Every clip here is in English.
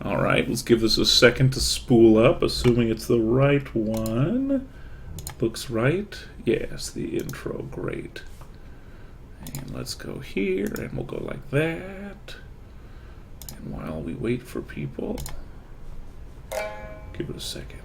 Alright, let's give this a second to spool up, assuming it's the right one. Looks right. Yes, the intro, great. And let's go here, and we'll go like that. And while we wait for people, give it a second.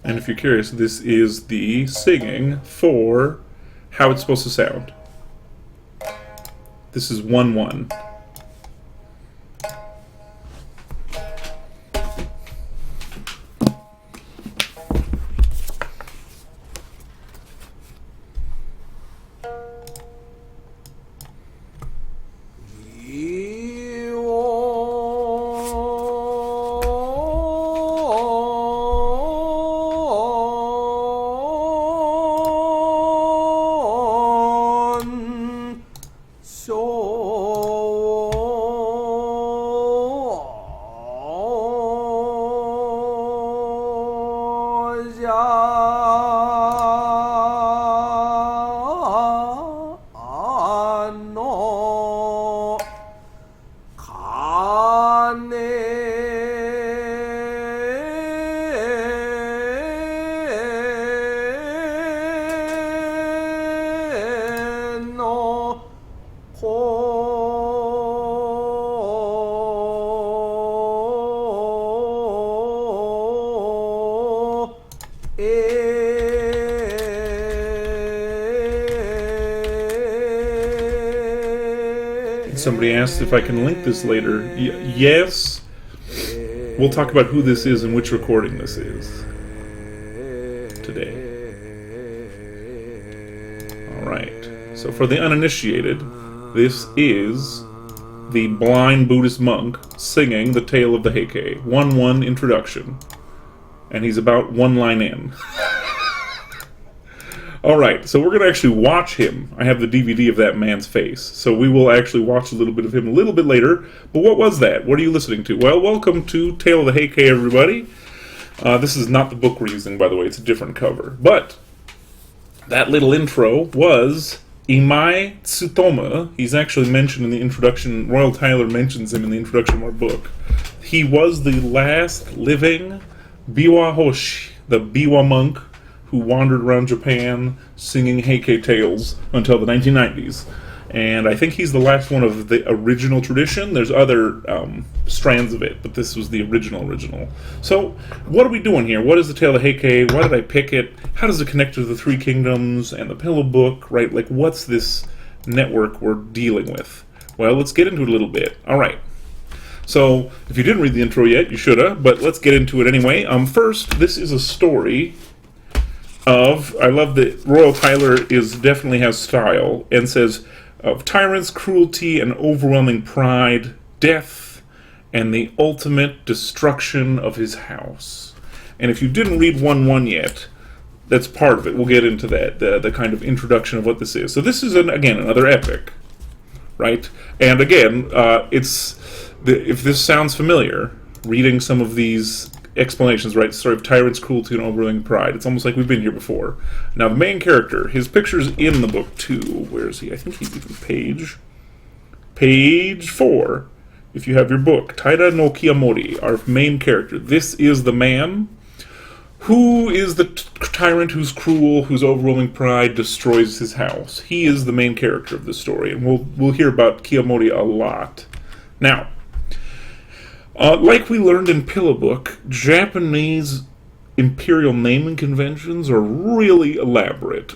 And if you're curious, this is the singing for how it's supposed to sound. This is 1-1. Somebody asked if I can link this later. Yes. We'll talk about who this is and which recording this is today. Alright. So for the uninitiated, this is the blind Buddhist monk singing the tale of the Heike. 1-1 introduction. And he's about one line in. Alright, so we're going to actually watch him. I have the DVD of that man's face. So we will actually watch a little bit of him a little bit later. But what was that? What are you listening to? Well, welcome to Tale of the Heike, everybody. This is not the book we're using, by the way. It's a different cover. But that little intro was Imai Tsutomu. He's actually mentioned in the introduction. Royal Tyler mentions him in the introduction of our book. He was the last living Biwa Hoshi, the Biwa monk, who wandered around Japan singing Heike tales until the 1990s. And I think he's the last one of the original tradition. There's other strands of it, but this was the original. So, what are we doing here? What is the Tale of Heike? Why did I pick it? How does it connect to the Three Kingdoms and the Pillow Book, right? Like, what's this network we're dealing with? Well, let's get into it a little bit. Alright. So, if you didn't read the intro yet, you shoulda, but let's get into it anyway. First, this is a story I love that Royal Tyler definitely has style, and says, of tyrants, cruelty, and overwhelming pride, death, and the ultimate destruction of his house. And if you didn't read 1-1 yet, that's part of it. We'll get into that, the kind of introduction of what this is. So this is, again, another epic, right? And again, if this sounds familiar, reading some of these explanations, right? Story of tyrants, cruelty, and overwhelming pride. It's almost like we've been here before. Now, the main character, his picture's in the book too. Where is he? I think he's even page 4. If you have your book, Taira no Kiyomori, our main character. This is the man who is the tyrant who's cruel, whose overwhelming pride destroys his house. He is the main character of the story, and we'll hear about Kiyomori a lot. Now, like we learned in Pillow Book, Japanese imperial naming conventions are really elaborate.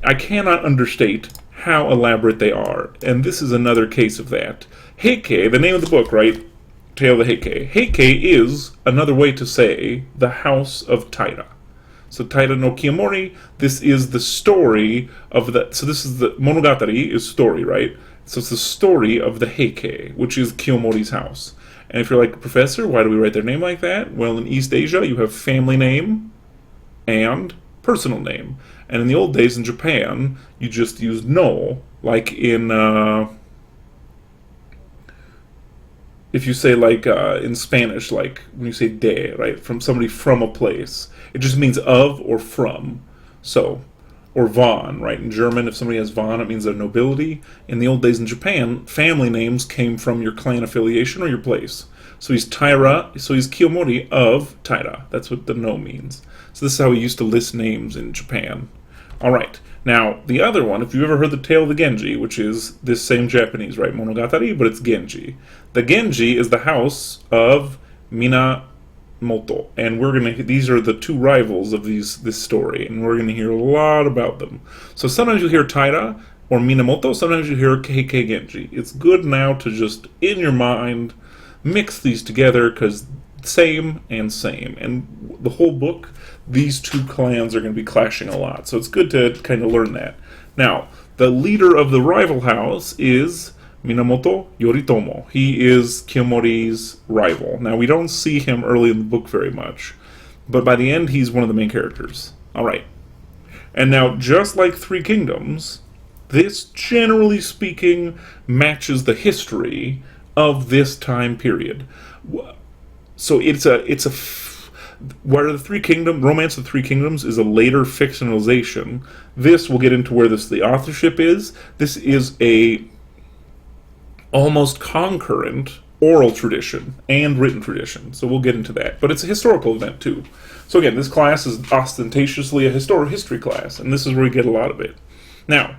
I cannot understate how elaborate they are, and this is another case of that. Heike, the name of the book, right? Tale of the Heike. Heike is another way to say the House of Taira. So Taira no Kiyomori, this is the story of so this is the Monogatari is story, right? So it's the story of the Heike, which is Kiyomori's house. And if you're like, Professor, why do we write their name like that? Well, in East Asia, you have family name and personal name. And in the old days in Japan, you just used no, like in if you say like in Spanish, like when you say de, right, from somebody from a place, it just means of or from. So, or von, right? In German, if somebody has von, it means they're nobility. In the old days in Japan, family names came from your clan affiliation or your place. So he's Taira, so he's Kiyomori of Taira. That's what the no means. So this is how we used to list names in Japan. All right. Now, the other one, if you've ever heard the tale of the Genji, which is this same Japanese, right, Monogatari, but it's Genji. The Genji is the house of Minamoto, and these are the two rivals of this story, and we're gonna hear a lot about them. So sometimes you hear Taira or Minamoto, sometimes you hear Heike Genji. It's good now to just, in your mind, mix these together, because same and same. And the whole book, these two clans are going to be clashing a lot. So it's good to kind of learn that. Now, the leader of the rival house is Minamoto Yoritomo. He is Kiyomori's rival. Now, we don't see him early in the book very much, but by the end, he's one of the main characters. All right. And now, just like Three Kingdoms, this, generally speaking, matches the history of this time period. So where the Three Kingdoms, Romance of the Three Kingdoms is a later fictionalization. This, we'll get into where the authorship is. This is a almost concurrent oral tradition and written tradition. So we'll get into that. But it's a historical event too. So again, this class is ostentatiously a history class, and this is where we get a lot of it. Now,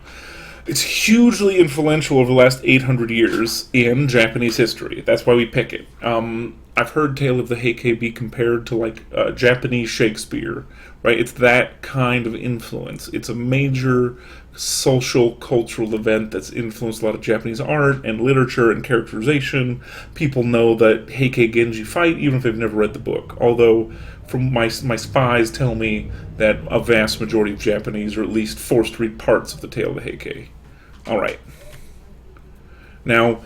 it's hugely influential over the last 800 years in Japanese history. That's why we pick it. I've heard Tale of the Heike be compared to like Japanese Shakespeare, right? It's that kind of influence. It's a major social, cultural event that's influenced a lot of Japanese art and literature and characterization. People know that Heike Genji fight, even if they've never read the book. Although, from my spies tell me that a vast majority of Japanese are at least forced to read parts of the Tale of the Heike. All right. Now,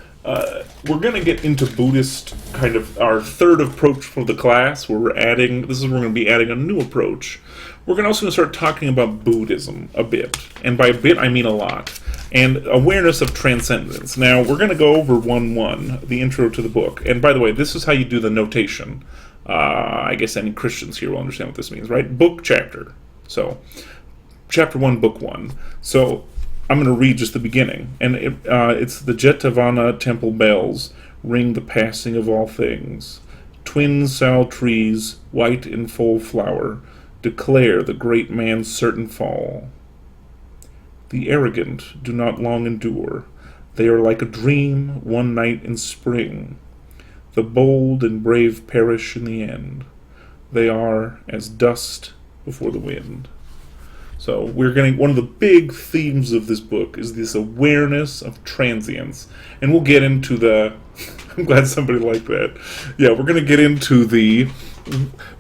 we're going to get into Buddhist, kind of our third approach for the class, where we're going to be adding a new approach. We're also going to start talking about Buddhism a bit. And by a bit, I mean a lot. And awareness of transcendence. Now, we're going to go over 1.1, the intro to the book. And by the way, this is how you do the notation. I guess any Christians here will understand what this means, right? Book, chapter. So, chapter 1, book 1. So, I'm going to read just the beginning. And it's the Jetavana temple bells ring the passing of all things. Twin sal trees, white in full flower, declare the great man's certain fall. The arrogant do not long endure. They are like a dream one night in spring. The bold and brave perish in the end. They are as dust before the wind. So we're getting one of the big themes of this book is this awareness of transience. And we'll get into I'm glad somebody liked that. Yeah, we're going to get into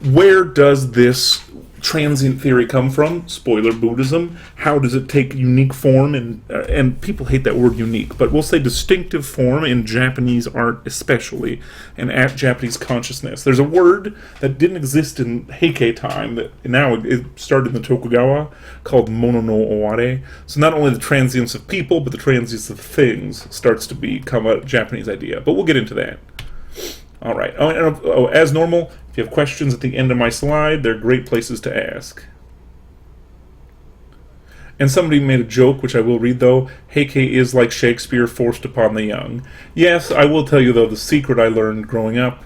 where does this transient theory come from? Spoiler, Buddhism. How does it take unique form? And people hate that word unique, but we'll say distinctive form in Japanese art especially, and at Japanese consciousness. There's a word that didn't exist in Heike time, that now it started in the Tokugawa, called mono no oware. So not only the transience of people, but the transience of things starts to become a Japanese idea. But we'll get into that. All right. As normal, if you have questions at the end of my slide, they're great places to ask. And somebody made a joke, which I will read, though. Heike is like Shakespeare forced upon the young. Yes, I will tell you, though, the secret I learned growing up.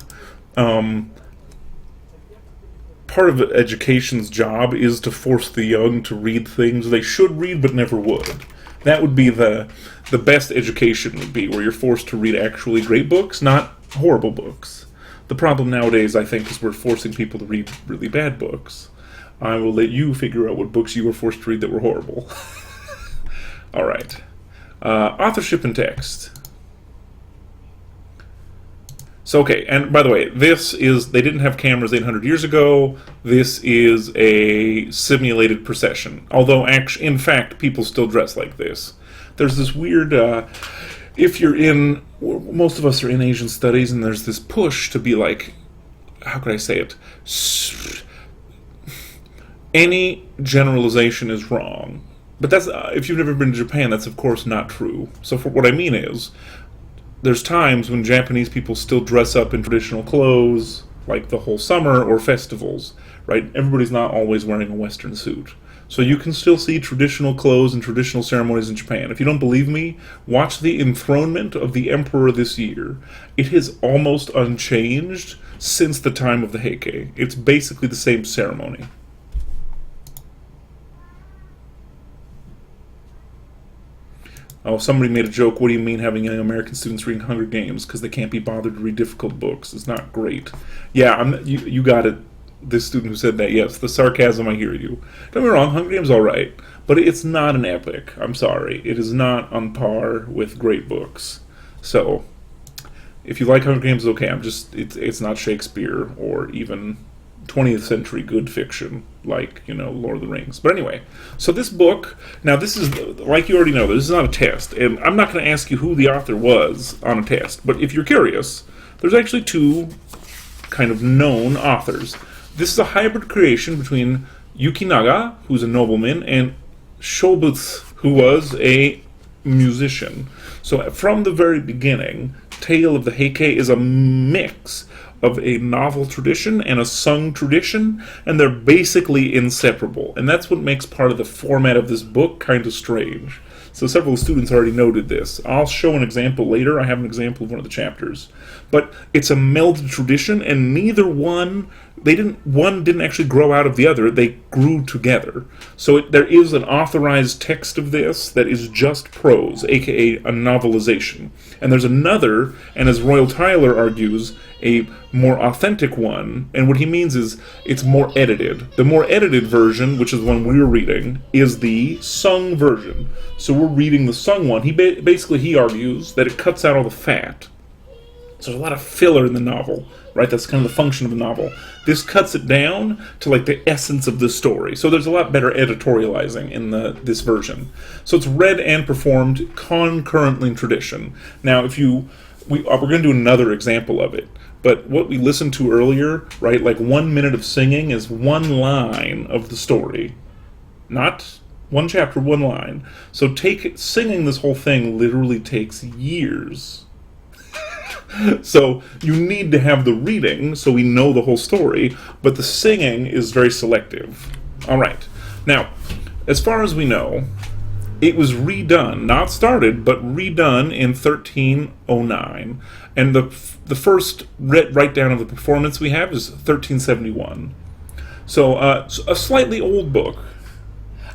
Part of education's job is to force the young to read things they should read but never would. That would be the best education would be, where you're forced to read actually great books, not horrible books. The problem nowadays, I think, is we're forcing people to read really bad books. I will let you figure out what books you were forced to read that were horrible. All right. Authorship and text. So, okay, and by the way, they didn't have cameras 800 years ago. This is a simulated procession. Although, in fact, people still dress like this. There's this weird, most of us are in Asian studies, and there's this push to be like, how could I say it? Any generalization is wrong. But that's, if you've never been to Japan, that's of course not true. So what I mean is, there's times when Japanese people still dress up in traditional clothes, like the whole summer, or festivals, right? Everybody's not always wearing a Western suit. So you can still see traditional clothes and traditional ceremonies in Japan. If you don't believe me, watch the enthronement of the emperor this year. It is almost unchanged since the time of the Heike. It's basically the same ceremony. Oh, somebody made a joke. What do you mean having young American students reading Hunger Games because they can't be bothered to read difficult books? It's not great. Yeah, you got it. This student who said that, yes, the sarcasm, I hear you. Don't get me wrong, Hunger Games is all right, but it's not an epic. I'm sorry. It is not on par with great books. So, if you like Hunger Games, okay. It's not Shakespeare or even 20th century good fiction like, Lord of the Rings. But anyway, so this book, now this is, like you already know, this is not a test, and I'm not going to ask you who the author was on a test, but if you're curious, there's actually two kind of known authors. This is a hybrid creation between Yukinaga, who's a nobleman, and Shobutsu, who was a musician. So from the very beginning, Tale of the Heike is a mix of a novel tradition and a sung tradition, and they're basically inseparable. And that's what makes part of the format of this book kind of strange. So several students already noted this. I'll show an example later. I have an example of one of the chapters. But it's a melded tradition, and neither one didn't actually grow out of the other. They grew together. So there is an authorized text of this that is just prose, aka a novelization. And there's another, and as Royal Tyler argues, a more authentic one, and what he means is it's more edited. The more edited version, which is the one we're reading, is the sung version. So we're reading the sung one. He argues that it cuts out all the fat. So there's a lot of filler in the novel, right? That's kind of the function of the novel. This cuts it down to like the essence of the story. So there's a lot better editorializing in this version. So it's read and performed concurrently in tradition. Now, we're going to do another example of it. But what we listened to earlier, right, like 1 minute of singing is one line of the story. Not one chapter, one line. So singing this whole thing literally takes years. So you need to have the reading so we know the whole story, but the singing is very selective. All right. Now, as far as we know, it was redone, not started, but redone in 1309. And the first write down of the performance we have is 1371. So a slightly old book.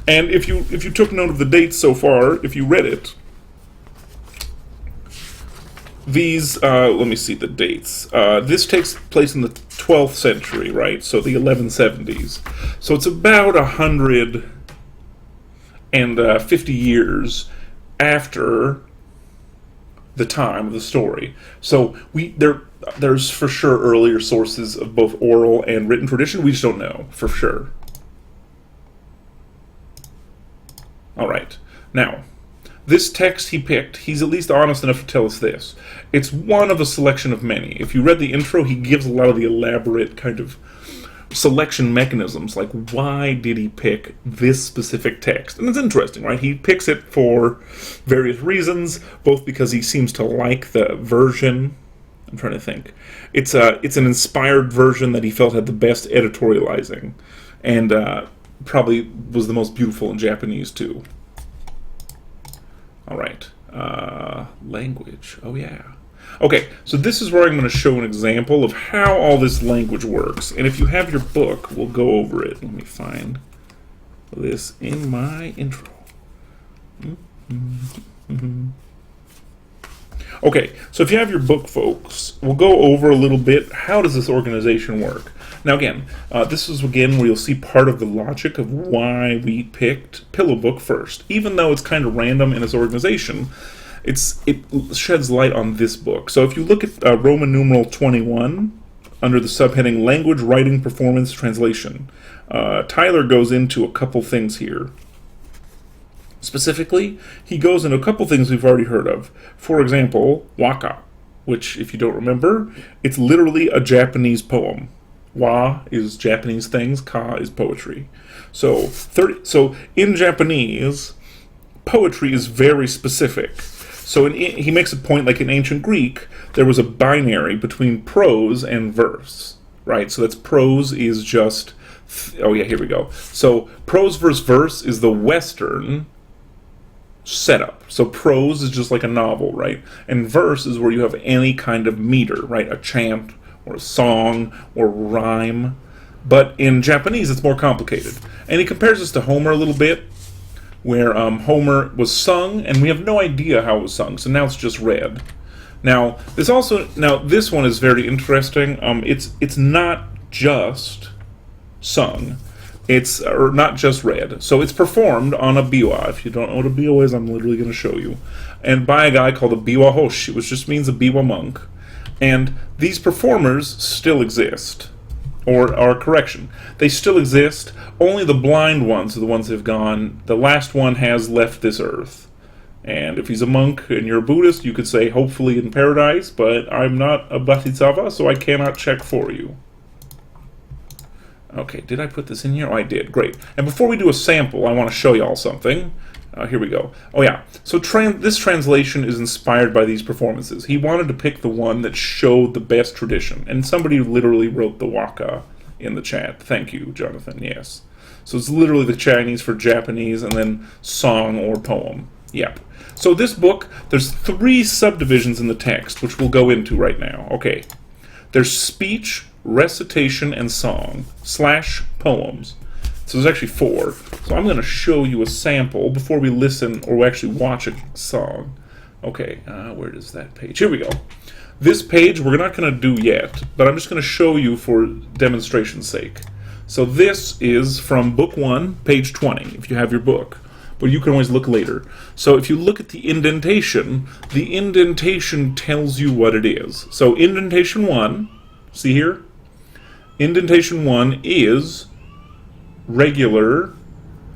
And if you took note of the dates so far, if you read it, these, let me see the dates. This takes place in the 12th century, right? So the 1170s. So it's about 150 years after the time of the story. So there's for sure earlier sources of both oral and written tradition. We just don't know for sure. All right. Now, this text he picked, he's at least honest enough to tell us this. It's one of a selection of many. If you read the intro, he gives a lot of the elaborate kind of selection mechanisms, like why did he pick this specific text? And it's interesting, right? He picks it for various reasons, both because he seems to like the version. I'm trying to think. It's an inspired version that he felt had the best editorializing, and probably was the most beautiful in Japanese too. All right, language. Oh yeah. Okay, so this is where I'm going to show an example of how all this language works. And if you have your book, we'll go over it. Let me find this in my intro. Okay, so if you have your book, folks, we'll go over a little bit. How does this organization work? Now again, this is again where you'll see part of the logic of why we picked Pillow Book first. Even though it's kind of random in its organization, it sheds light on this book. So if you look at Roman numeral 21, under the subheading Language, Writing, Performance, Translation, Tyler goes into a couple things here. Specifically, he goes into a couple things we've already heard of. For example, waka, which, if you don't remember, it's literally a Japanese poem. Wa is Japanese things, ka is poetry. So in Japanese, poetry is very specific. So he makes a point, like in ancient Greek, there was a binary between prose and verse, right? So that's prose is just, oh yeah, here we go. So prose versus verse is the Western setup. So prose is just like a novel, right? And verse is where you have any kind of meter, right? A chant or a song or rhyme. But in Japanese, it's more complicated. And he compares this to Homer a little bit, where Homer was sung, and we have no idea how it was sung, so now it's just read. Now, this one is very interesting. It's not just sung. It's or not just read. So it's performed on a biwa. If you don't know what a biwa is, I'm literally going to show you. And by a guy called a biwa hoshi, which just means a biwa monk. And these performers still exist. Or correction, they still exist. Only the blind ones are the ones that have gone. The last one has left this earth. And if he's a monk and you're a Buddhist, you could say, hopefully in paradise, but I'm not a bodhisattva, so I cannot check for you. Okay, did I put this in here? Oh, I did. Great. And before we do a sample, I want to show y'all something. Here we go. Oh, yeah. So this translation is inspired by these performances. He wanted to pick the one that showed the best tradition. And somebody literally wrote the waka in the chat. Thank you, Jonathan. Yes. So it's literally the Chinese for Japanese and then song or poem. Yep. So this book, there's 3 subdivisions in the text, which we'll go into right now. Okay. There's speech, recitation, and song / poems. So there's actually 4. So I'm going to show you a sample before we listen or we actually watch a song. Okay, where is that page? Here we go. This page we're not going to do yet, but I'm just going to show you for demonstration's sake. So this is from Book 1, page 20, if you have your book. But you can always look later. So if you look at the indentation tells you what it is. So indentation 1, see here? Indentation 1 is regular,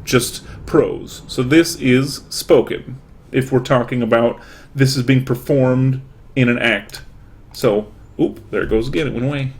just prose. So this is spoken. If we're talking about this is being performed in an act. So, oop, there it goes again. It went away.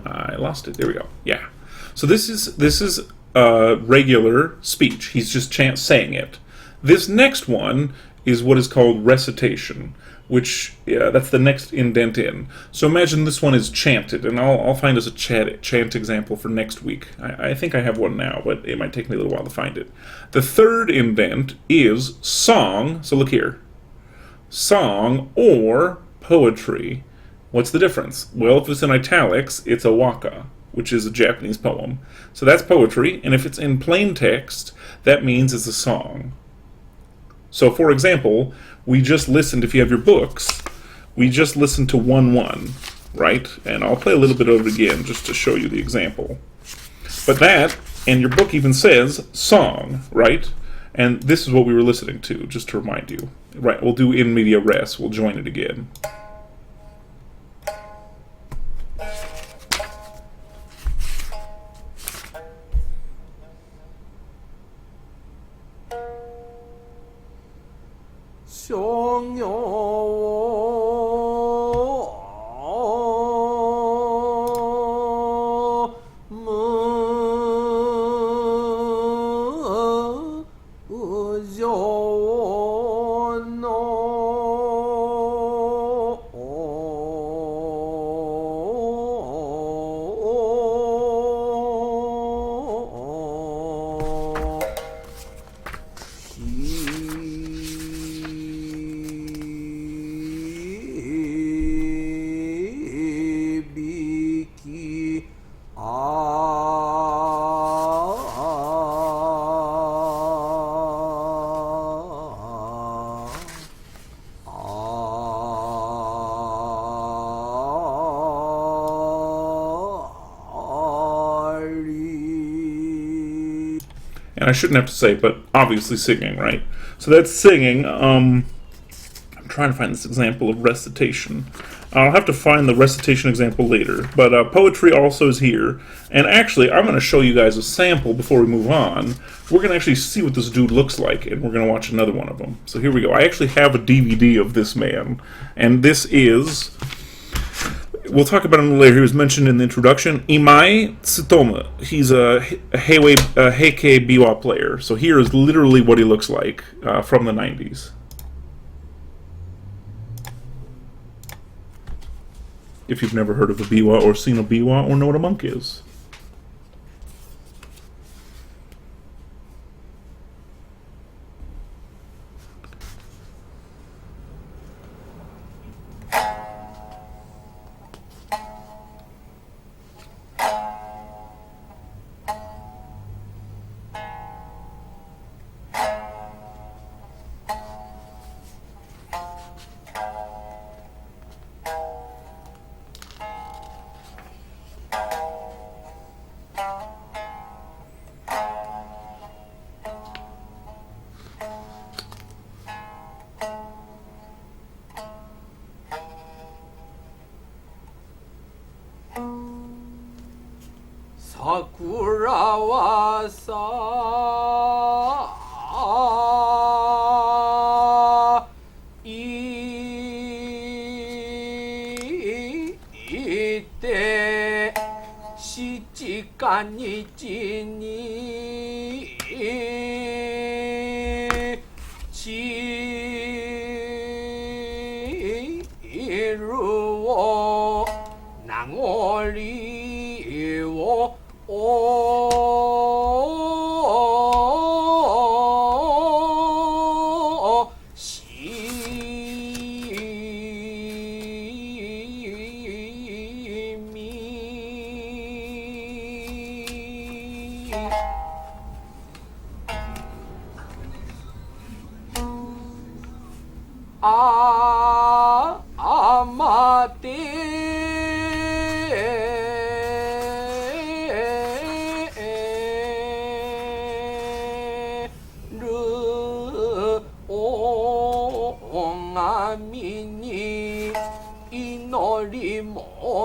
I lost it. There we go. Yeah. So this is regular speech. He's just saying it. This next one is what is called recitation, which that's the next indent in. So imagine this one is chanted, and I'll find us a chant example for next week. I think I have one now, but it might take me a little while to find it. The third indent is song. So look here. Song or poetry. What's the difference? Well, if it's in italics, it's a waka, which is a Japanese poem. So that's poetry, and if it's in plain text, that means it's a song. So, for example, we just listened, if you have your books, we just listened to 1-1, right? And I'll play a little bit of it again just to show you the example. But that, and your book even says song, right? And this is what we were listening to, just to remind you. Right, we'll do in media res, we'll join it again. And I shouldn't have to say, but obviously singing, right? So that's singing. I'm trying to find this example of recitation. I'll have to find the recitation example later, but poetry also is here. And actually, I'm going to show you guys a sample before we move on. We're going to actually see what this dude looks like, and we're going to watch another one of them. So here we go. I actually have a DVD of this man, and this is... we'll talk about him later. He was mentioned in the introduction. Imai Tsutoma. He's a Heike biwa player. So here is literally what he looks like from the 90s. If you've never heard of a biwa or seen a biwa or know what a monk is. Sakura wa ite shichi kanichi ni chiru wo nangori wo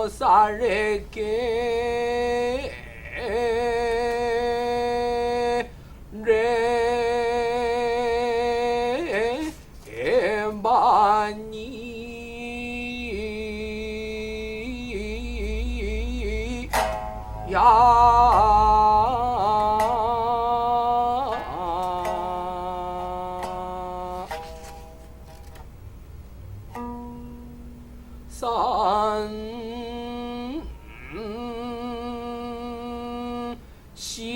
sareke re bani ya san shi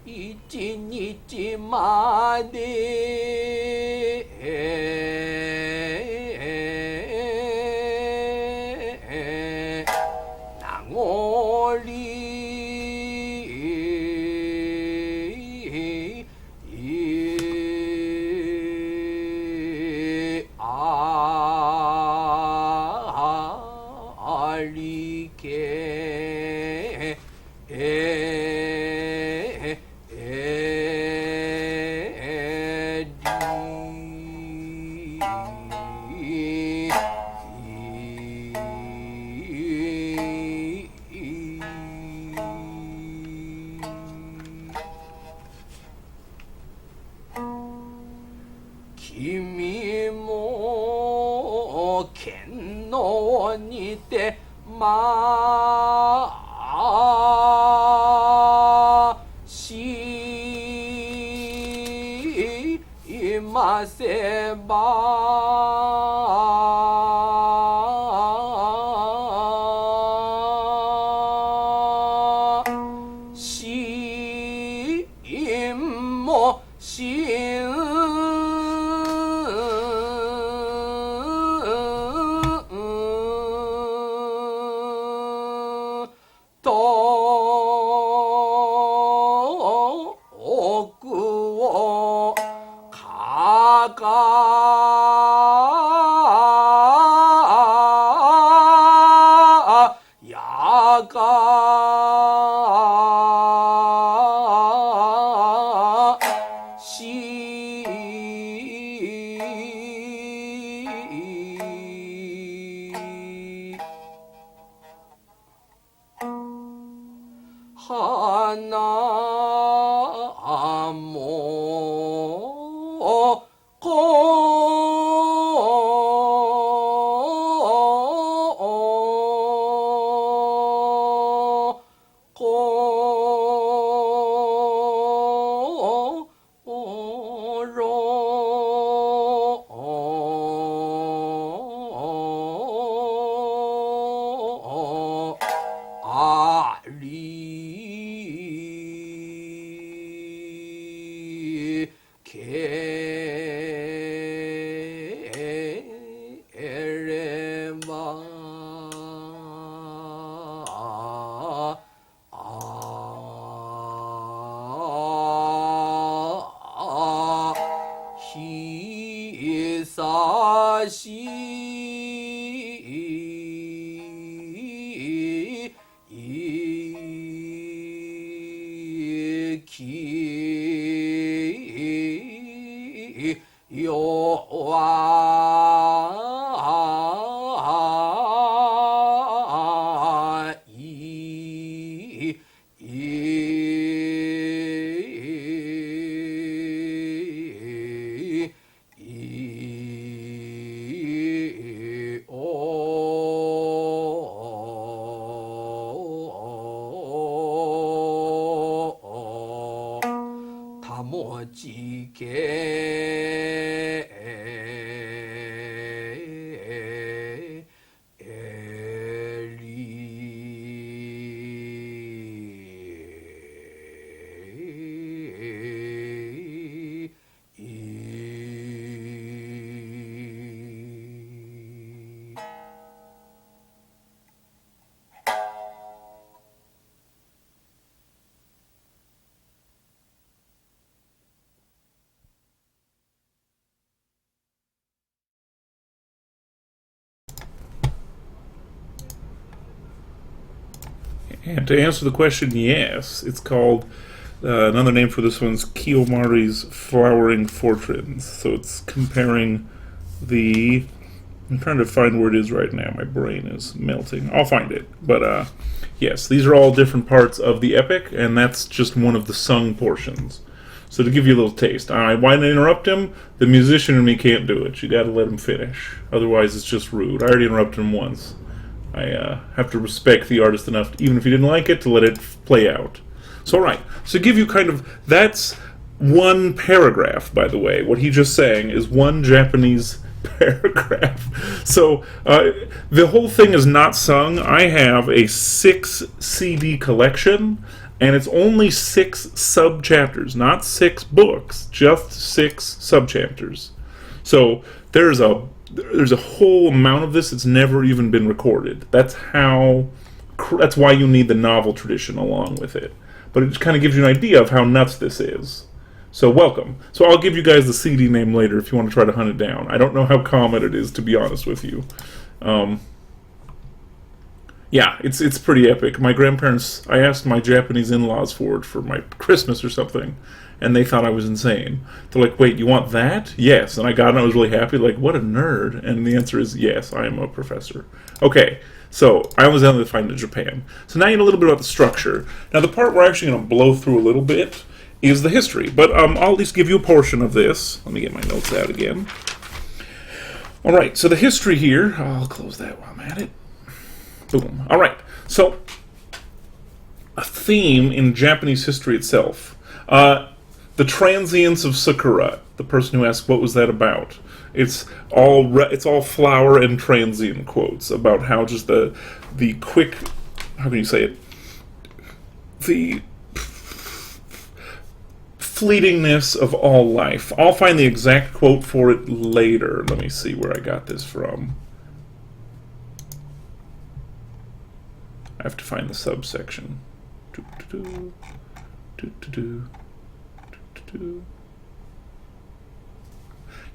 ichi nichi made君も剣のにてしませばしもし花もこさしきよたもちけAnd to answer the question, yes, it's called, another name for this one's Kiyomari's Flowering Fortunes. So it's comparing the, I'm trying to find where it is right now. My brain is melting. I'll find it. But yes, these are all different parts of the epic, and that's just one of the sung portions. So to give you a little taste, why not interrupt him? The musician in me can't do it. You got to let him finish. Otherwise, it's just rude. I already interrupted him once. I have to respect the artist enough, even if you didn't like it, to let it play out. So, all right. So, give you kind of, that's one paragraph, by the way. What he just sang is one Japanese paragraph. So, the whole thing is not sung. I have a 6 CD collection, and it's only 6 sub-chapters, not 6 books, just 6 sub-chapters. So, there's a whole amount of this that's never even been recorded. That's why you need the novel tradition along with it. But it just kind of gives you an idea of how nuts this is. So welcome. So I'll give you guys the CD name later if you want to try to hunt it down. I don't know how common it is, to be honest with you. Yeah, it's pretty epic. My grandparents, I asked my Japanese in-laws for it for my Christmas or something, and they thought I was insane. They're like, wait, you want that? Yes. And I got it, and I was really happy, like, what a nerd. And the answer is yes, I am a professor. Okay, so I was able to find it in Japan. So now you know a little bit about the structure. Now the part we're actually going to blow through a little bit is the history, but I'll at least give you a portion of this. Let me get my notes out again. All right, so the history here, I'll close that while I'm at it. Boom. All right, so a theme in Japanese history itself. The transience of Sakura, the person who asked what was that about. It's all flower and transient quotes about how just the quick, how can you say it? The fleetingness of all life. I'll find the exact quote for it later. Let me see where I got this from. I have to find the subsection.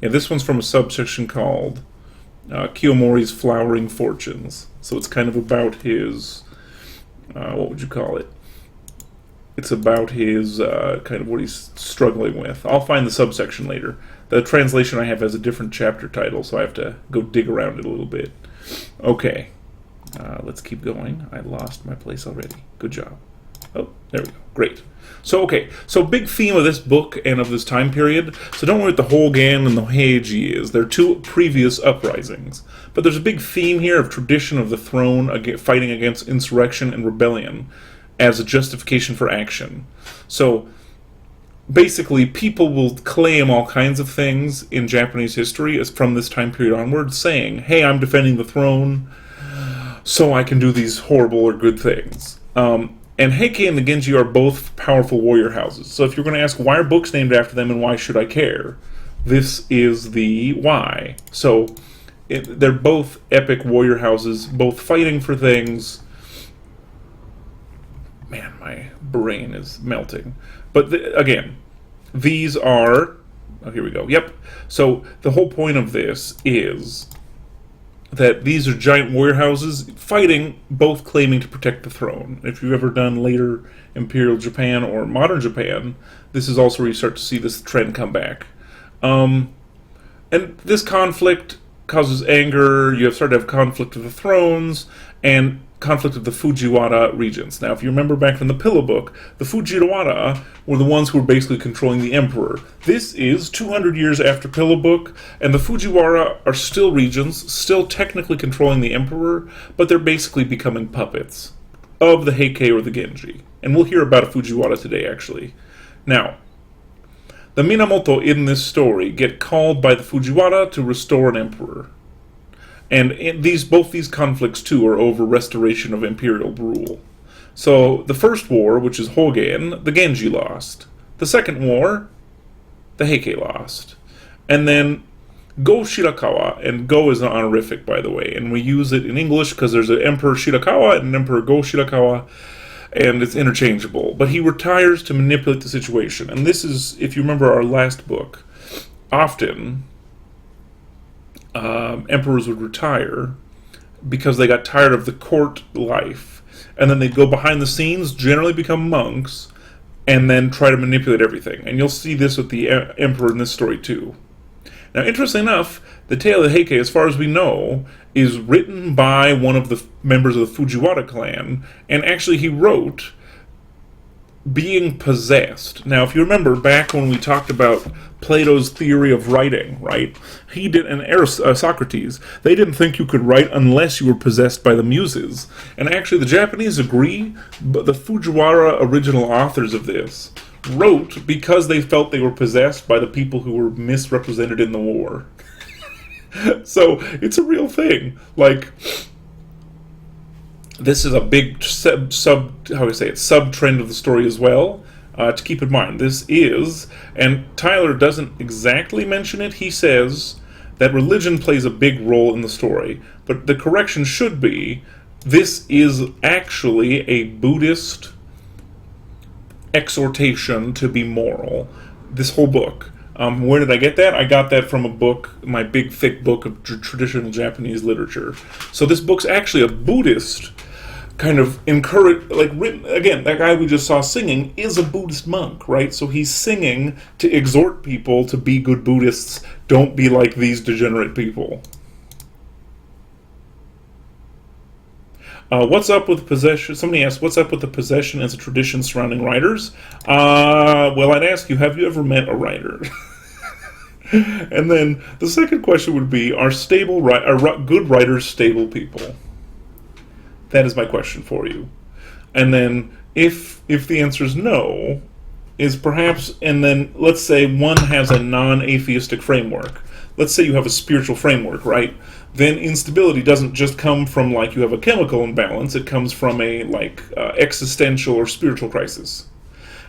Yeah, this one's from a subsection called Kiyomori's Flowering Fortunes. So it's kind of about his, what would you call it? It's about his, kind of what he's struggling with. I'll find the subsection later. The translation I have has a different chapter title, so I have to go dig around it a little bit. Okay, let's keep going. I lost my place already. Good job. Oh, there we go. Great. So, okay. So, big theme of this book and of this time period. So, don't worry what the Hogan and the Heiji is. They're two previous uprisings. But there's a big theme here of tradition of the throne fighting against insurrection and rebellion as a justification for action. So, basically, people will claim all kinds of things in Japanese history as from this time period onward, saying, hey, I'm defending the throne, so I can do these horrible or good things. And Heike and the Genji are both powerful warrior houses. So if you're going to ask, why are books named after them and why should I care? This is the why. So they're both epic warrior houses, both fighting for things. Man, my brain is melting. But again, these are Oh, here we go. Yep. So the whole point of this is that these are giant warrior houses fighting, both claiming to protect the throne. If you've ever done later Imperial Japan or modern Japan, this is also where you start to see this trend come back. And this conflict causes anger. You have started to have conflict of the thrones and conflict of the Fujiwara regents. Now, if you remember back from the Pillow Book, the Fujiwara were the ones who were basically controlling the emperor. This is 200 years after Pillow Book, and the Fujiwara are still regents, still technically controlling the emperor, but they're basically becoming puppets of the Heike or the Genji. And we'll hear about a Fujiwara today, actually. Now, the Minamoto in this story get called by the Fujiwara to restore an emperor. And both these conflicts, too, are over restoration of imperial rule. So, the first war, which is Hogen, the Genji lost. The second war, the Heike lost. And then Go Shirakawa, and Go is an honorific, by the way, and we use it in English because there's an Emperor Shirakawa and an Emperor Go Shirakawa, and it's interchangeable. But he retires to manipulate the situation. And this is, if you remember our last book, often emperors would retire because they got tired of the court life, and then they'd go behind the scenes, generally become monks, and then try to manipulate everything. And you'll see this with the emperor in this story too. Now, interestingly enough, the tale of Heike, as far as we know, is written by one of the members of the Fujiwara clan, and actually he wrote being possessed. Now, if you remember back when we talked about Plato's theory of writing, right? He did, and Socrates, they didn't think you could write unless you were possessed by the muses. And actually, the Japanese agree, but the Fujiwara original authors of this wrote because they felt they were possessed by the people who were misrepresented in the war. So, it's a real thing. Like, this is a big sub-trend of the story as well, to keep in mind. This is, and Tyler doesn't exactly mention it, he says that religion plays a big role in the story, but the correction should be, this is actually a Buddhist exhortation to be moral, this whole book. Where did I get that? I got that from a book, my big thick book of traditional Japanese literature. So this book's actually a Buddhist kind of written, again, that guy we just saw singing is a Buddhist monk, right? So he's singing to exhort people to be good Buddhists, don't be like these degenerate people. What's up with possession? Somebody asked, what's up with the possession as a tradition surrounding writers? Well, I'd ask you, have you ever met a writer? And then the second question would be, are good writers stable people? That is my question for you. And then if the answer is no, is perhaps, and then let's say one has a non-atheistic framework. Let's say you have a spiritual framework, right? Then instability doesn't just come from like you have a chemical imbalance, it comes from a existential or spiritual crisis.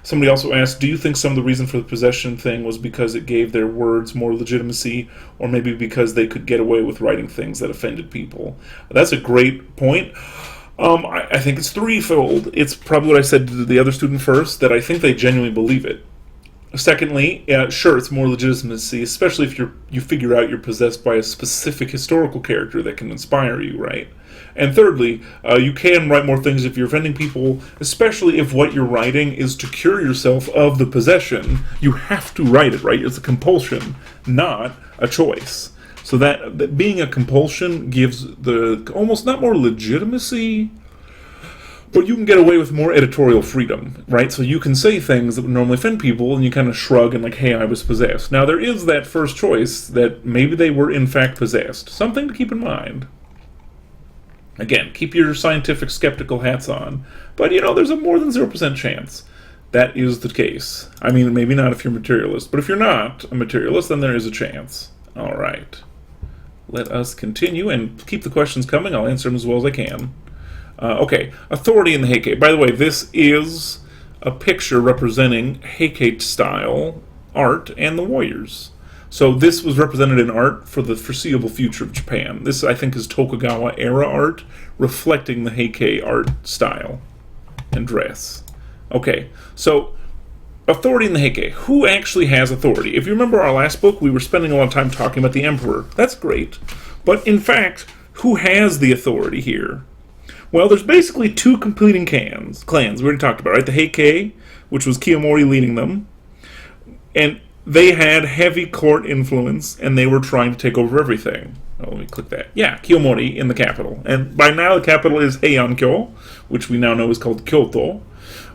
Somebody also asked, do you think some of the reason for the possession thing was because it gave their words more legitimacy, or maybe because they could get away with writing things that offended people? That's a great point. I think it's threefold. It's probably what I said to the other student first, that I think they genuinely believe it. Secondly, sure, it's more legitimacy, especially if you figure out you're possessed by a specific historical character that can inspire you, right? And thirdly, you can write more things if you're offending people, especially if what you're writing is to cure yourself of the possession. You have to write it, right? It's a compulsion, not a choice. So that being a compulsion gives the almost not more legitimacy, but you can get away with more editorial freedom, right? So you can say things that would normally offend people, and you kind of shrug and like, hey, I was possessed. Now, there is that first choice that maybe they were in fact possessed. Something to keep in mind. Again, keep your scientific skeptical hats on. But, there's a more than 0% chance that is the case. I mean, maybe not if you're a materialist, but if you're not a materialist, then there is a chance. All right. Let us continue and keep the questions coming. I'll answer them as well as I can. Okay, authority in the Heike. By the way, this is a picture representing Heike-style art and the warriors. So this was represented in art for the foreseeable future of Japan. This, I think, is Tokugawa-era art, reflecting the Heike art style and dress. Okay, so authority in the Heike. Who actually has authority? If you remember our last book, we were spending a lot of time talking about the emperor. That's great. But in fact, who has the authority here? Well, there's basically two competing clans. We already talked about, right? The Heike, which was Kiyomori leading them. And they had heavy court influence, and they were trying to take over everything. Oh, let me click that. Yeah, Kiyomori in the capital. And by now, the capital is Heian-kyo, which we now know is called Kyoto.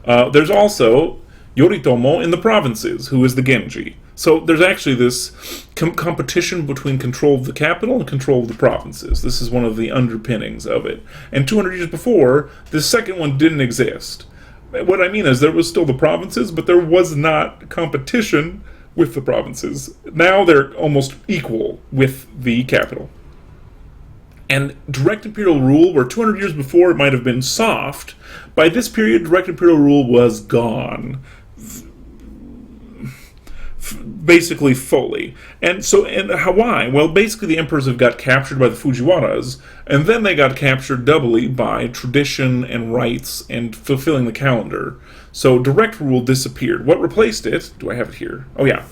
There's also Yoritomo in the provinces, who is the Genji. So there's actually this competition between control of the capital and control of the provinces. This is one of the underpinnings of it. And 200 years before, this second one didn't exist. What I mean is there was still the provinces, but there was not competition with the provinces. Now they're almost equal with the capital. And direct imperial rule, where 200 years before it might have been soft, by this period direct imperial rule was gone. Basically fully. And why? Well, basically the emperors have got captured by the Fujiwaras, and then they got captured doubly by tradition and rites and fulfilling the calendar. So direct rule disappeared. What replaced it? Do I have it here? Oh yeah.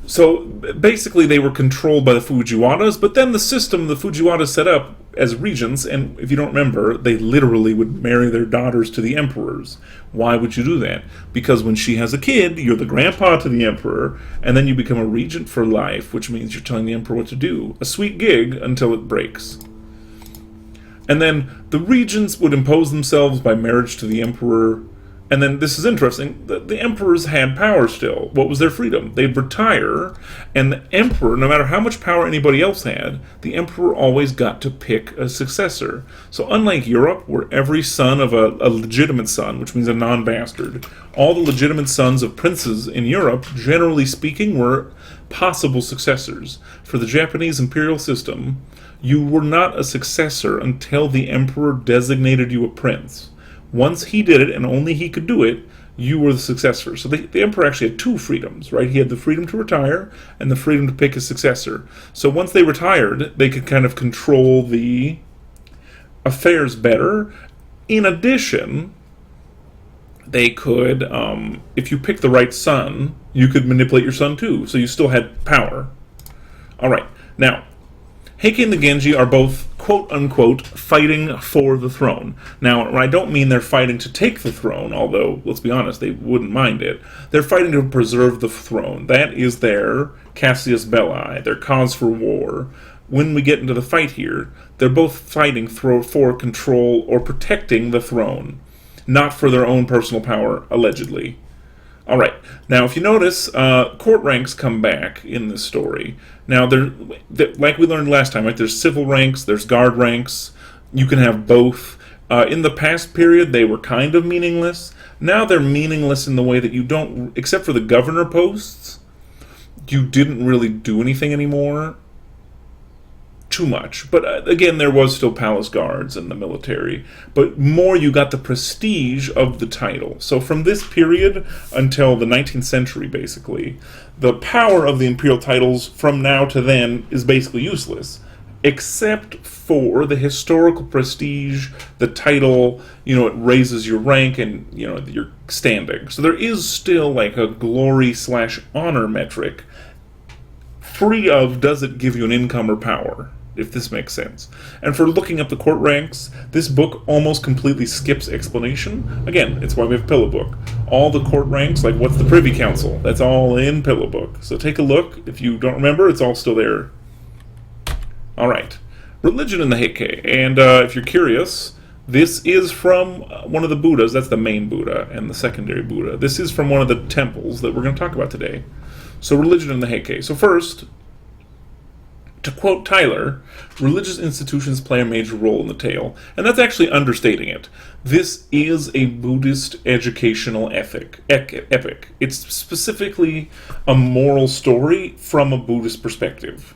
So basically they were controlled by the Fujiwaras, but then the system the Fujiwaras set up as regents, and if you don't remember, they literally would marry their daughters to the emperors. Why would you do that? Because when she has a kid, you're the grandpa to the emperor, and then you become a regent for life, which means you're telling the emperor what to do. A sweet gig until it breaks. And then the regents would impose themselves by marriage to the emperor. And then this is interesting, the emperors had power still. What was their freedom? They'd retire, and the emperor, no matter how much power anybody else had, the emperor always got to pick a successor. So unlike Europe, where every son of a legitimate son, which means a non-bastard, all the legitimate sons of princes in Europe, generally speaking, were possible successors. For the Japanese imperial system, you were not a successor until the emperor designated you a prince. Once he did it, and only he could do it, you were the successor. So the emperor actually had two freedoms, right? He had the freedom to retire and the freedom to pick his successor. So once they retired, they could kind of control the affairs better. In addition, they could, if you picked the right son, you could manipulate your son too. So you still had power. All right. Now, Heike and the Genji are both, quote-unquote, fighting for the throne. Now, I don't mean they're fighting to take the throne, although, let's be honest, they wouldn't mind it. They're fighting to preserve the throne. That is their casus belli, their cause for war. When we get into the fight here, they're both fighting for control or protecting the throne, not for their own personal power, allegedly. All right. Now, if you notice, court ranks come back in this story. Now, like we learned last time, right? There's civil ranks, there's guard ranks. You can have both. In the past period, they were kind of meaningless. Now they're meaningless in the way that you don't, except for the governor posts, you didn't really do anything anymore. Too much. But again, there was still palace guards and the military. But more you got the prestige of the title. So from this period until the 19th century, basically, the power of the imperial titles from now to then is basically useless. Except for the historical prestige, the title, it raises your rank and, your standing. So there is still like a glory/honor metric, free of does it give you an income or power, if this makes sense. And for looking up the court ranks, this book almost completely skips explanation. Again, it's why we have Pillow Book. All the court ranks, like what's the Privy Council, that's all in Pillow Book. So take a look. If you don't remember, it's all still there. All right. Religion in the Heike. And if you're curious, this is from one of the Buddhas. That's the main Buddha and the secondary Buddha. This is from one of the temples that we're going to talk about today. So religion in the Heike. So first, to quote Tyler, religious institutions play a major role in the tale, and that's actually understating it. This is a Buddhist educational epic. It's specifically a moral story from a Buddhist perspective.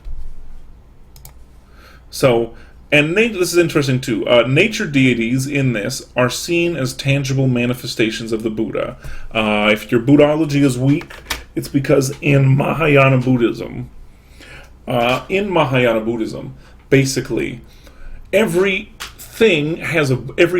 So, and this is interesting too. Nature deities in this are seen as tangible manifestations of the Buddha. If your Buddhology is weak, it's because in Mahayana Buddhism, basically, every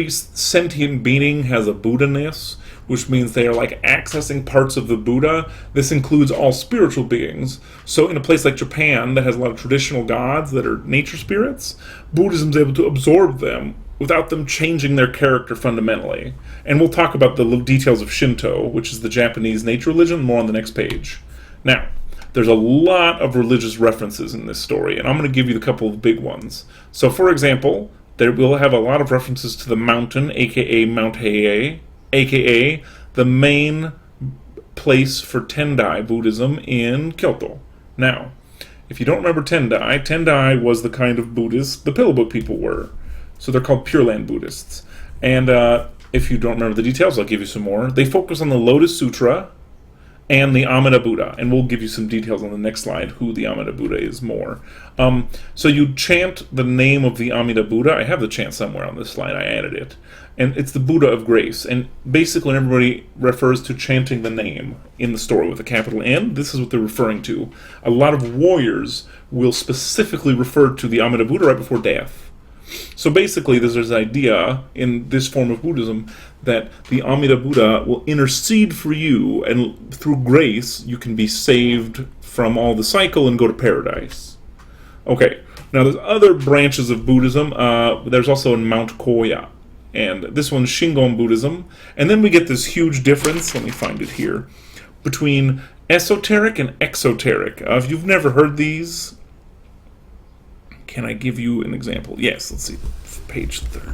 sentient being has a Buddha-ness, which means they are like accessing parts of the Buddha. This includes all spiritual beings. So in a place like Japan that has a lot of traditional gods that are nature spirits, Buddhism is able to absorb them without them changing their character fundamentally. And we'll talk about the details of Shinto, which is the Japanese nature religion, more on the next page. Now, there's a lot of religious references in this story, and I'm going to give you a couple of big ones. So, for example, there will have a lot of references to the mountain, aka Mount Heike, aka the main place for Tendai Buddhism in Kyoto. Now, if you don't remember Tendai, Tendai was the kind of Buddhist the Pillow Book people were. So they're called Pure Land Buddhists. And if you don't remember the details, I'll give you some more. They focus on the Lotus Sutra and the Amida Buddha. And we'll give you some details on the next slide, who the Amida Buddha is more. So you chant the name of the Amida Buddha. I have the chant somewhere on this slide. I added it. And it's the Buddha of Grace. And basically everybody refers to chanting the name in the story with a capital N. This is what they're referring to. A lot of warriors will specifically refer to the Amida Buddha right before death. So basically, there's this idea in this form of Buddhism that the Amida Buddha will intercede for you, and through grace, you can be saved from all the cycle and go to paradise. Okay, now there's other branches of Buddhism. There's also in Mount Koya, and this one's Shingon Buddhism. And then we get this huge difference, let me find it here, between esoteric and exoteric. If you've never heard these, can I give you an example? Yes, let's see. Page 30.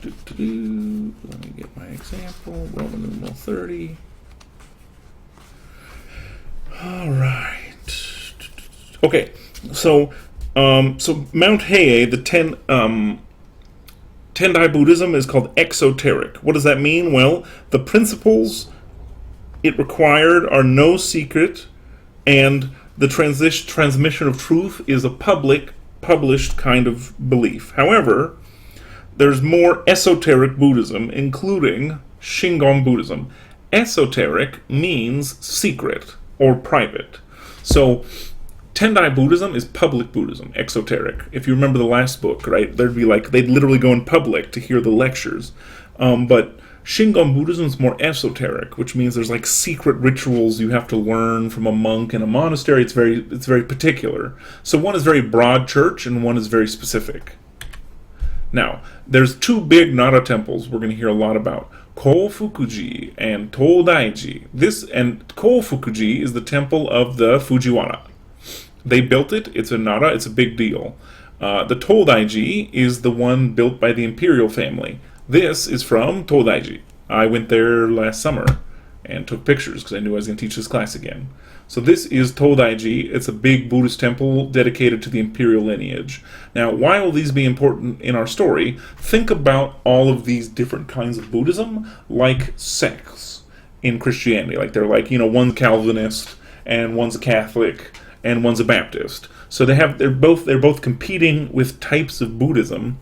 Let me get my example. Roman numeral 30. All right. Okay, so Mount Heike, the Tendai Buddhism is called exoteric. What does that mean? Well, the principles it required are no secret, and the transmission of truth is a published kind of belief. However, there's more esoteric Buddhism, including Shingon Buddhism. Esoteric means secret or private. So, Tendai Buddhism is public Buddhism, exoteric. If you remember the last book, right, they'd literally go in public to hear the lectures. But Shingon Buddhism is more esoteric, which means there's like secret rituals you have to learn from a monk in a monastery. It's very particular. So one is very broad church and one is very specific. Now, there's two big Nara temples we're going to hear a lot about. Kofukuji and Todaiji. Kofukuji is the temple of the Fujiwara. They built it. It's a Nara. It's a big deal. The Todaiji is the one built by the imperial family. This is from Todaiji. I went there last summer and took pictures because I knew I was going to teach this class again. So this is Todaiji. It's a big Buddhist temple dedicated to the imperial lineage. Now, why will these be important in our story? Think about all of these different kinds of Buddhism like sects in Christianity. Like they're like, one's Calvinist and one's a Catholic and one's a Baptist. So they're both competing with types of Buddhism,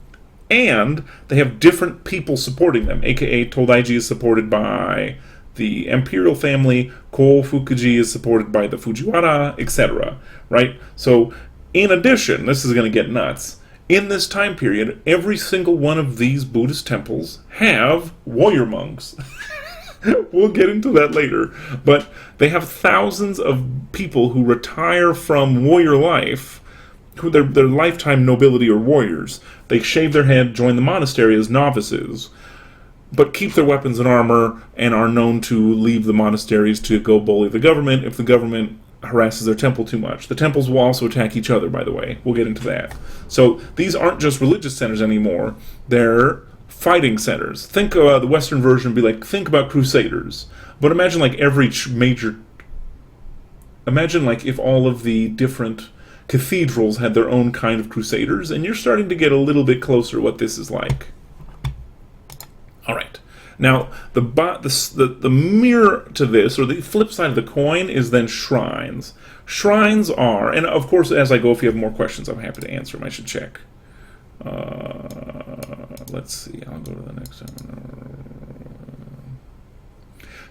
and they have different people supporting them, aka Todaiji is supported by the imperial family, Kofukuji is supported by the Fujiwara, etc. Right? So, in addition, this is going to get nuts, in this time period, every single one of these Buddhist temples have warrior monks. We'll get into that later. But they have thousands of people who retire from warrior life, who their lifetime nobility or warriors. They shave their head, join the monastery as novices, but keep their weapons and armor, and are known to leave the monasteries to go bully the government if the government harasses their temple too much. The temples will also attack each other, by the way. We'll get into that. So these aren't just religious centers anymore. They're fighting centers. Think the Western version would be like, think about crusaders. But imagine like imagine like if all of the different cathedrals had their own kind of crusaders, and you're starting to get a little bit closer to what this is like. All right. Now, the mirror to this, or the flip side of the coin, is then shrines. Shrines are, and of course, as I go, if you have more questions, I'm happy to answer them. I should check. Let's see. I'll go to the next one.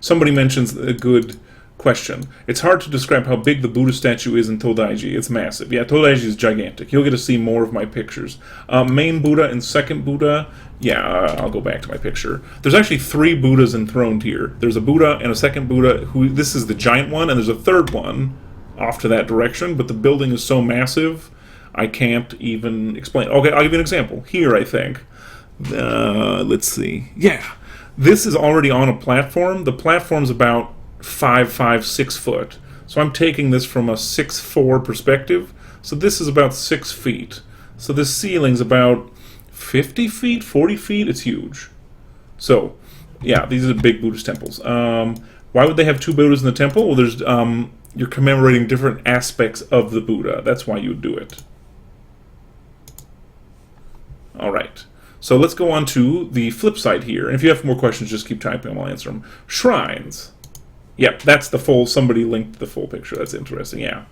Somebody mentions a good Question. It's hard to describe how big the Buddha statue is in Todaiji. It's massive. Yeah, Todaiji is gigantic. You'll get to see more of my pictures. Main Buddha and second Buddha. Yeah, I'll go back to my picture. There's actually 3 Buddhas enthroned here. There's a Buddha and a second Buddha. This is the giant one, and there's a third one off to that direction, but the building is so massive, I can't even explain. Okay, I'll give you an example. Here, I think. Let's see. Yeah, this is already on a platform. The platform's about 6 foot. So I'm taking this from a 6'4" perspective. So this is about 6 feet. So this ceiling's about 50 feet, 40 feet. It's huge. So, yeah, these are big Buddhist temples. Why would they have 2 Buddhas in the temple? Well, there's you're commemorating different aspects of the Buddha. That's why you would do it. All right. So let's go on to the flip side here. And if you have more questions, just keep typing them. I'll answer them. Shrines. Yep, that's the full, somebody linked the full picture. That's interesting, yeah.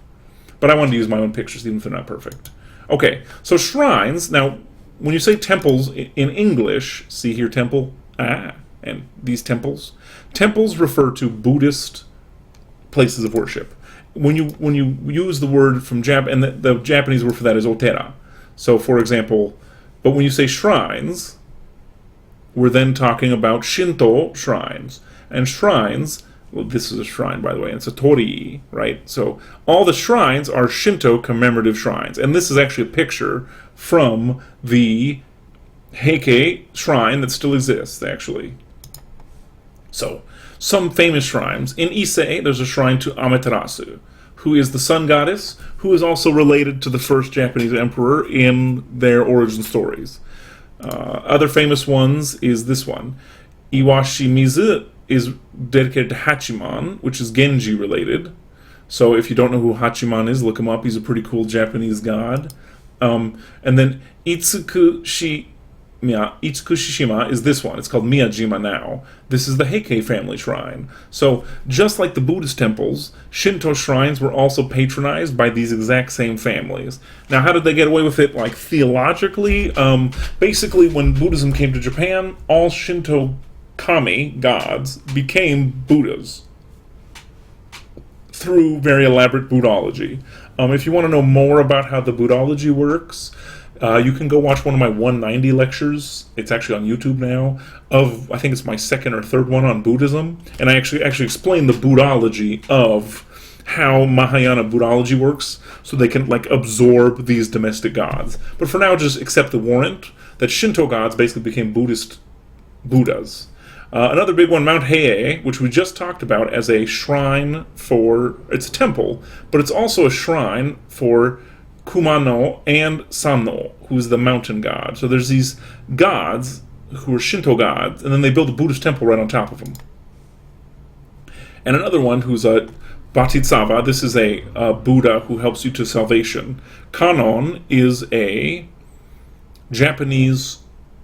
But I wanted to use my own pictures, even if they're not perfect. Okay, so shrines. Now, when you say temples in English, see here, temple, and these temples. Temples refer to Buddhist places of worship. When you use the word from and the Japanese word for that is otera. So, for example, but when you say shrines, we're then talking about Shinto shrines. And shrines, well, this is a shrine, by the way, and it's a torii, right? So all the shrines are Shinto commemorative shrines. And this is actually a picture from the Heike shrine that still exists, actually. So, some famous shrines. In Ise, there's a shrine to Amaterasu, who is the sun goddess, who is also related to the first Japanese emperor in their origin stories. Other famous ones is this one. Iwashimizu is dedicated to Hachiman, which is Genji related. So if you don't know who Hachiman is, look him up. He's a pretty cool Japanese god. And then Itsukushima is this one. It's called Miyajima now. This is the Heike family shrine. So, just like the Buddhist temples, Shinto shrines were also patronized by these exact same families. Now, how did they get away with it, like, theologically? Basically, when Buddhism came to Japan, all Shinto kami, gods, became Buddhas through very elaborate Buddhology. If you want to know more about how the Buddhology works, you can go watch one of my 190 lectures. It's actually on YouTube now. I think it's my second or third one on Buddhism, and I actually explain the Buddhology of how Mahayana Buddhology works, so they can absorb these domestic gods. But for now, just accept the warrant that Shinto gods basically became Buddhist Buddhas. Another big one, Mount Hiei, which we just talked about as a shrine it's a temple, but it's also a shrine for Kumano and Sanno, who's the mountain god. So there's these gods who are Shinto gods, and then they build a Buddhist temple right on top of them. And another one who's a Bodhisattva. This is a Buddha who helps you to salvation. Kanon is a Japanese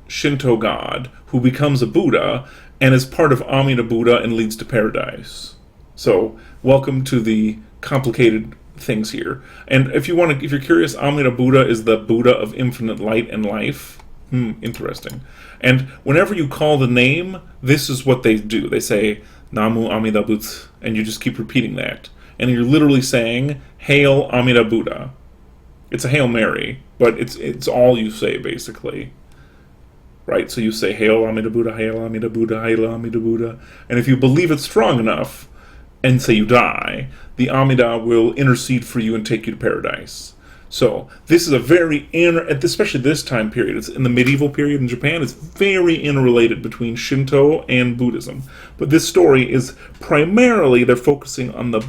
Shinto god who becomes a Buddha and is part of Amida Buddha and leads to paradise. So, welcome to the complicated things here. And if you're curious, Amida Buddha is the Buddha of infinite light and life. Interesting. And whenever you call the name, this is what they do. They say, Namu Amida Buddha, and you just keep repeating that. And you're literally saying, Hail Amida Buddha. It's a Hail Mary, but it's all you say, basically. Right? So you say, Hail Amida Buddha, Hail Amida Buddha, Hail Amida Buddha. And if you believe it strong enough, and say you die, the Amida will intercede for you and take you to paradise. So, this is a very, especially this time period, it's in the medieval period in Japan, it's very interrelated between Shinto and Buddhism. But this story is primarily, they're focusing on the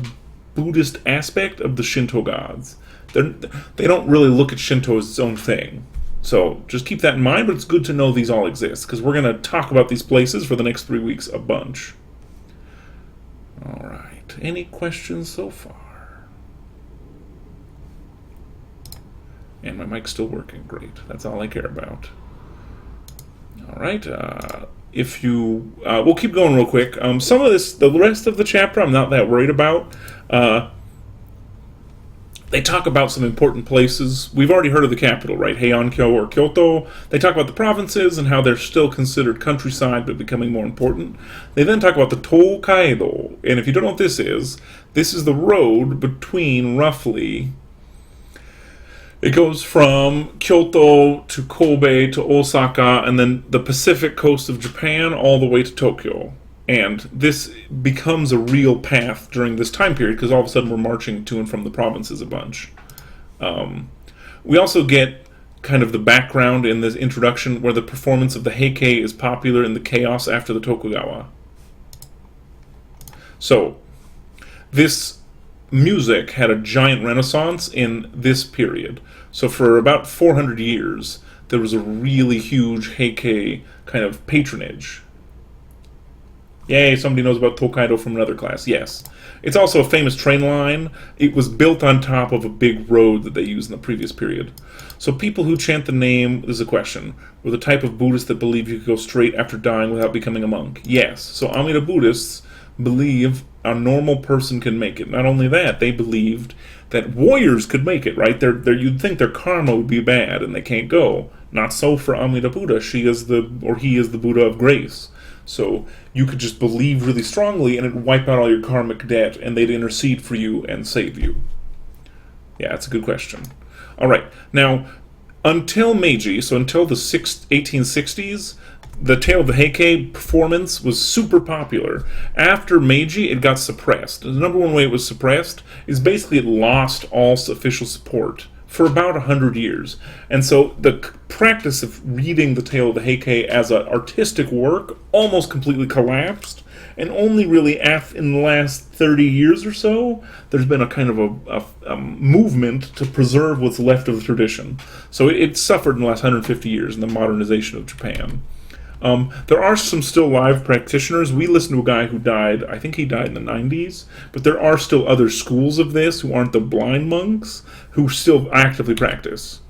Buddhist aspect of the Shinto gods. They don't really look at Shinto as its own thing. So, just keep that in mind, but it's good to know these all exist, because we're going to talk about these places for the next 3 weeks a bunch. All right. Any questions so far? And my mic's still working. Great. That's all I care about. All right. We'll keep going real quick. Some of this, the rest of the chapter, I'm not that worried about. They They talk about some important places. We've already heard of the capital, right? Heian-kyo or Kyoto. They talk about the provinces and how they're still considered countryside but becoming more important. They then talk about the Tokaido. And if you don't know what this is the road between roughly... It goes from Kyoto to Kobe to Osaka and then the Pacific coast of Japan all the way to Tokyo. And this becomes a real path during this time period because all of a sudden we're marching to and from the provinces a bunch. We also get kind of the background in this introduction where the performance of the Heike is popular in the chaos after the Tokugawa. So, this music had a giant renaissance in this period. So for about 400 years, there was a really huge Heike kind of patronage. Yay, somebody knows about Tokaido from another class. Yes. It's also a famous train line. It was built on top of a big road that they used in the previous period. So people who chant the name, this is a question, were the type of Buddhists that believe you could go straight after dying without becoming a monk. Yes. So Amida Buddhists believe a normal person can make it. Not only that, they believed that warriors could make it, right? You'd think their karma would be bad and they can't go. Not so for Amida Buddha. He is the Buddha of grace. So you could just believe really strongly and it'd wipe out all your karmic debt and they'd intercede for you and save you. Yeah, that's a good question. All right. Now, until Meiji, so until the 1860s, the Tale of the Heike performance was super popular. After Meiji, it got suppressed. The number one way it was suppressed is basically it lost all official support for about 100 years. And so the practice of reading the Tale of the Heike as an artistic work almost completely collapsed. And only really in the last 30 years or so, there's been a kind of a movement to preserve what's left of the tradition. So it suffered in the last 150 years in the modernization of Japan. There are some still live practitioners. We listened to a guy who died, I think he died in the 90s, but there are still other schools of this who aren't the blind monks who still actively practice.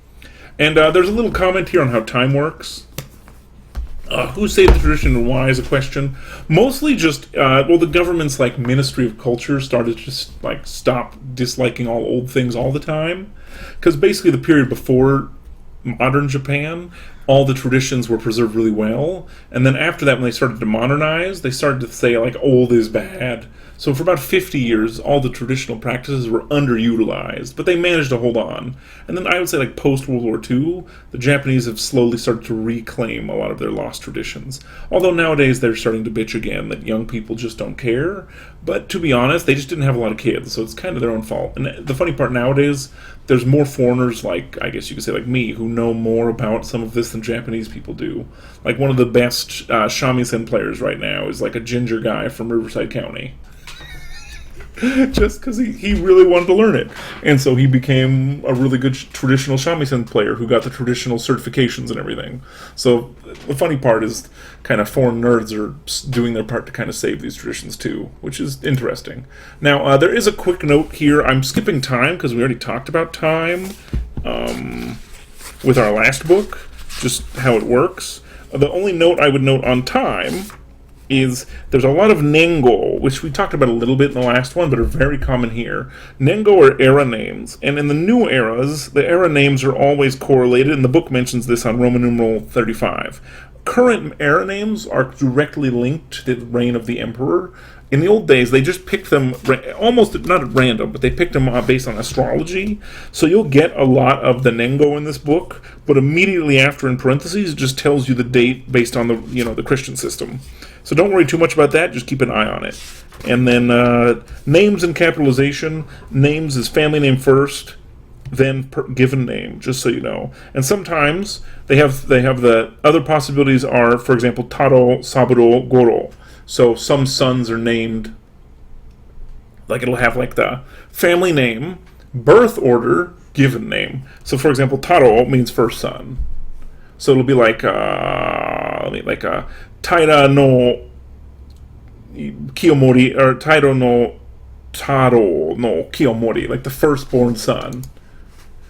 And there's a little comment here on how time works. Who saved the tradition and why is a question. Mostly just, the government's like Ministry of Culture started to just like stop disliking all old things all the time. Because basically the period before modern Japan, all the traditions were preserved really well. And then after that, when they started to modernize, they started to say, like, old is bad. So for about 50 years, all the traditional practices were underutilized, but they managed to hold on. And then I would say, like, post-World War II, the Japanese have slowly started to reclaim a lot of their lost traditions. Although nowadays they're starting to bitch again that young people just don't care. But to be honest, they just didn't have a lot of kids, so it's kind of their own fault. And the funny part nowadays, there's more foreigners, like, I guess you could say like me, who know more about some of this than Japanese people do. Like, one of the best shamisen players right now is like a ginger guy from Riverside County. Just because he really wanted to learn it. And so he became a really good traditional shamisen player who got the traditional certifications and everything. So the funny part is kind of foreign nerds are doing their part to kind of save these traditions too, which is interesting. Now, there is a quick note here. I'm skipping time because we already talked about time with our last book, just how it works. The only note I would note on time is there's a lot of Nengo, which we talked about a little bit in the last one, but are very common here. Nengo are era names, and in the new eras, the era names are always correlated, and the book mentions this on Roman numeral 35. Current era names are directly linked to the reign of the emperor. In the old days, they just picked them almost not at random, but they picked them based on astrology. So you'll get a lot of the Nengo in this book, but immediately after, in parentheses, it just tells you the date based on the Christian system. So don't worry too much about that. Just keep an eye on it. And then names and capitalization. Names is family name first, then given name, just so you know. And sometimes they have the other possibilities are, for example, Taro, Saburo, Goro. So some sons are named, like it'll have like the family name, birth order, given name. So for example, Taro means first son. So it'll be like Taira no Kiyomori, or Tairo no Taro no Kiyomori, like the firstborn son.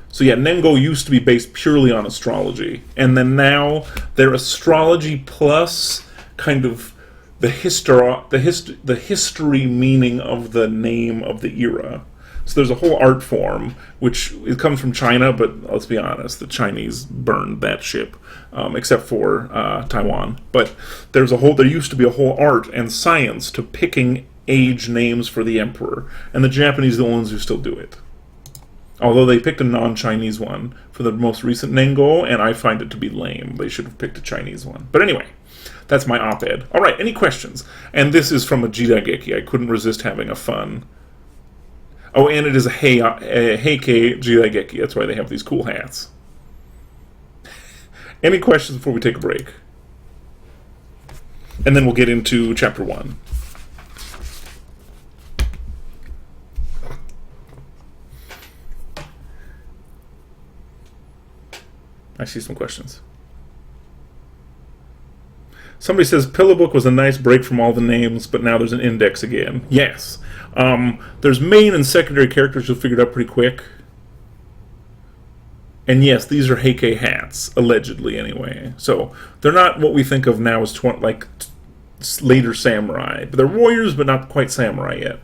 So yeah, Nengo used to be based purely on astrology. And then now they're astrology plus kind of the history meaning of the name of the era. So there's a whole art form, which it comes from China, but let's be honest, the Chinese burned that ship, except for Taiwan. But there used to be a whole art and science to picking age names for the emperor, and the Japanese are the ones who still do it. Although they picked a non-Chinese one for the most recent Nengo, and I find it to be lame. They should have picked a Chinese one. But anyway, that's my op-ed. All right, any questions? And this is from a Jirageki. I couldn't resist having a fun. Oh, and it is a Heike Jirageki. That's why they have these cool hats. Any questions before we take a break? And then we'll get into Chapter 1. I see some questions. Somebody says, Pillow Book was a nice break from all the names, but now there's an index again. Yes. There's main and secondary characters you'll figure it out pretty quick. And yes, these are Heike hats, allegedly anyway. So they're not what we think of now as later samurai. But they're warriors, but not quite samurai yet.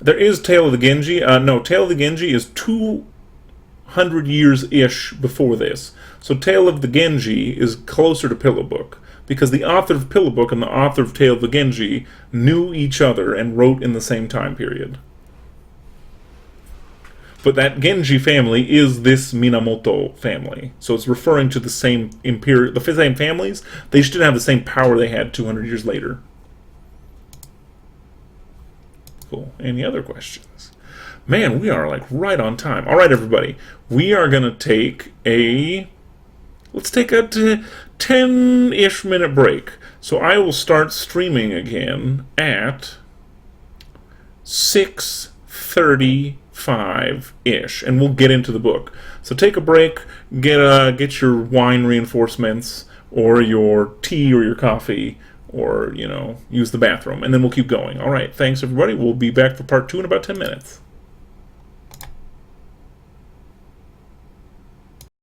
There is Tale of the Genji. No, Tale of the Genji is 200 years-ish before this. So Tale of the Genji is closer to Pillow Book, because the author of Pillow Book and the author of Tale of the Genji knew each other and wrote in the same time period. But that Genji family is this Minamoto family. So it's referring to the same the same families. They should have the same power they had 200 years later. Cool. Any other questions? Man, we are like right on time. All right, everybody. We are going to take let's take a 10-ish minute break. So I will start streaming again at 6:35-ish, and we'll get into the book. So take a break, get your wine reinforcements, or your tea or your coffee, or, use the bathroom, and then we'll keep going. All right, thanks, everybody. We'll be back for part 2 in about 10 minutes.